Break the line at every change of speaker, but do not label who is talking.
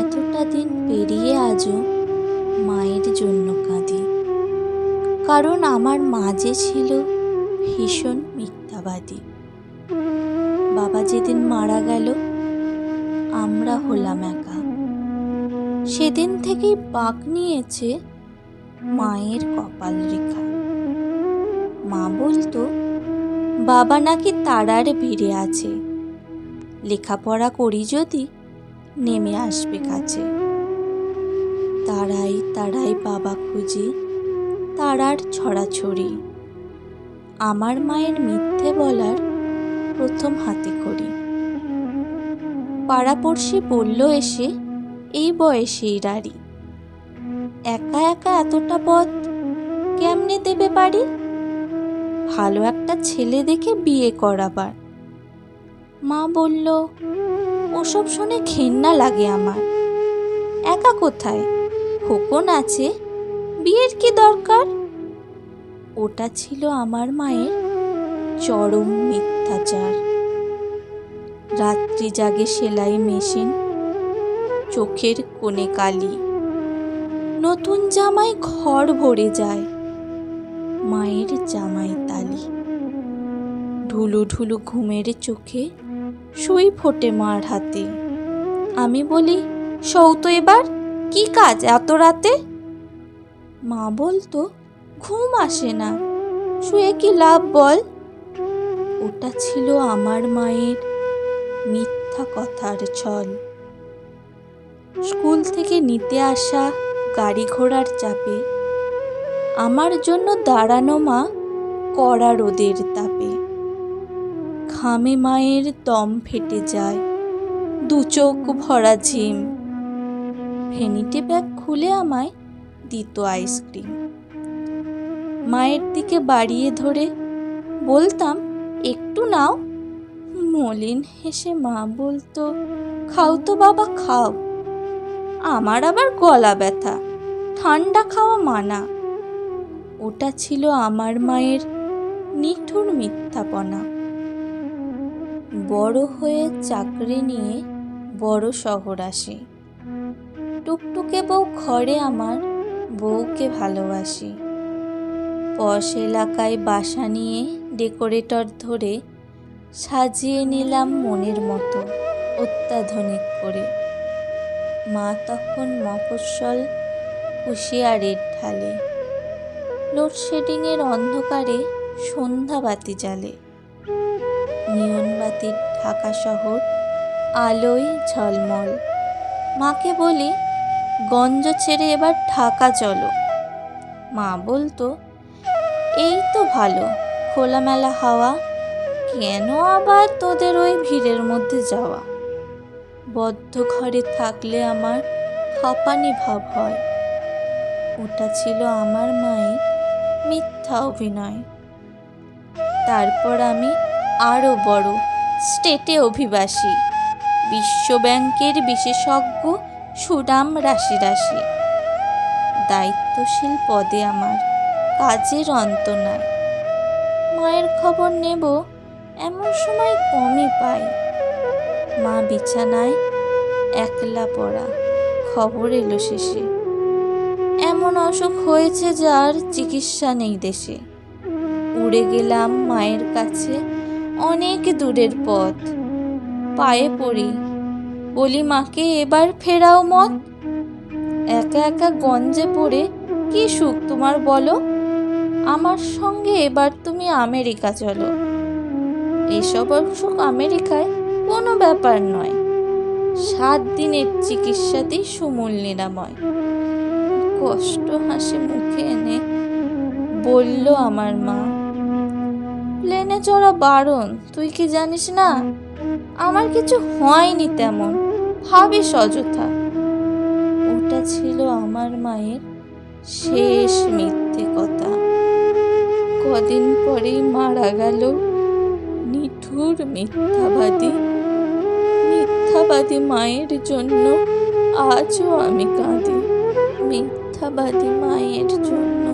এতটা দিন পেরিয়ে আজও মায়ের জন্য কাঁদি। কারণ আমার মা যে ছিল ভীষণ মিথ্যাবাদী। বাবা যেদিন মারা গেল আমরা হলাম একা। সেদিন থেকেই পাক নিয়েছে মায়ের কপাল রেখা। মা বলতো বাবা নাকি তারার ভিড়ে আছে, লেখাপড়া করি যদি নেমে আসবে কাছে। তারাই তারাই বাবা খুঁজি, তারার ছড়াছড়ি। আমার মায়ের মিথ্যে বলার প্রথম হাতে খড়ি। পাড়াপড়শি বলল এসে এই বয়সেই রাড়ি, একা একা এতটা পথ কেমনে দেবে পারি? ভালো একটা ছেলে দেখে বিয়ে করাবার। মা বলল ওসব শুনে ঘেন্না লাগে আমার। একা কোথায়, খোকন আছে, বিয়ের কি দরকার? ওটা ছিল আমার মায়ের চরম মিথ্যাচার। রাত্রি জাগে সেলাই মেশিন, চোখের কোণে কালি। নতুন জামাই ঘর ভরে যায়, মায়ের জামাই তালি। ঢুলু ঢুলু ঘুমের চোখে সুই ফোটে মার হাতে। আমি বলি সৌতো এবার, কি কাজ এত রাতে? মা বলতো ঘুম আসে না, শুয়ে কি লাভ বল? ওটা ছিল আমার মায়ের মিথ্যা কথার ছল। স্কুল থেকে নিতে আসা গাড়ি ঘোড়ার চাপে আমার জন্য দাঁড়ানো মা কড়া রোদের তাপে। ঘামে মায়ের দম ফেটে যায়, দু চোখ ভরা ঝিম। ভ্যানিটি ব্যাগ খুলে আমায় দিত আইসক্রিম। মায়ের দিকে বাড়িয়ে ধরে বলতাম একটু নাও। মলিন হেসে মা বলতো খাও তো বাবা খাও। আমার আবার গলা ব্যথা, ঠান্ডা খাওয়া মানা। ওটা ছিল আমার মায়ের নিঠুর মিথ্যাপনা। বড় হয়ে চাকরি নিয়ে বড় শহর আসি, টুকটুকে বউ ঘরে আমার বউকে ভালোবাসি। পশ এলাকায় বাসা নিয়ে ডেকোরেটর ধরে সাজিয়ে নিলাম মনের মতো অত্যাধুনিক করে। মা তখন মফস্বল হুঁশিয়ারির ঢালে, লোডশেডিংয়ের অন্ধকারে সন্ধ্যাবাতি জ্বালে। নিয়ন বাতির ঢাকা শহর আলোয় ঝলমল। মাকে বলি গঞ্জ ছেড়ে এবার ঢাকা চলো। মা বলতো এই তো ভালো খোলামেলা হাওয়া, কেন আবার তোদের ওই ভিড়ের মধ্যে যাওয়া? বদ্ধ ঘরে থাকলে আমার হাঁপানি ভাব হয়। ওটা ছিল আমার মায়ের মিথ্যা অভিনয়। তারপর আমি আরও বড় স্টেটে অভিবাসী, বিশ্ব ব্যাংকের বিশেষজ্ঞ, সুনাম রাশি রাশি। দায়িত্বশীল পদে আমার কাজের অন্ত নাই। মায়ের খবর নেব এমন সময় কমই পাই। মা বিছানায় একলা পড়া, খবর এলো শেষে এমন অসুখ হয়েছে যার চিকিৎসা নেই দেশে। উড়ে গেলাম মায়ের কাছে অনেক দূরের পথ। পায়ে পড়ি বলি মাকে এবার ফেরাও মত। একা একা গঞ্জে পড়ে কি সুখ তোমার বলো? আমার সঙ্গে এবার তুমি আমেরিকা চলো। এসব অসুখ আমেরিকায় কোনো ব্যাপার নয়, 7 দিনের চিকিৎসাতেই সমূল নিরাময়। কষ্ট হাসি মুখে এনে বলল আমার মা, প্লেনে চড়া বারণ, তুই কি জানিস না? আমার কিছু হয়নি তেমন, ভাবিস অযথা। ওটা ছিল আমার মায়ের শেষ মিথ্যে কথা। কদিন পরেই মারা গেল নিঠুর মিথ্যাবাদী। মিথ্যাবাদী মায়ের জন্য আজও আমি কাঁদি, মিথ্যাবাদী মায়ের জন্য।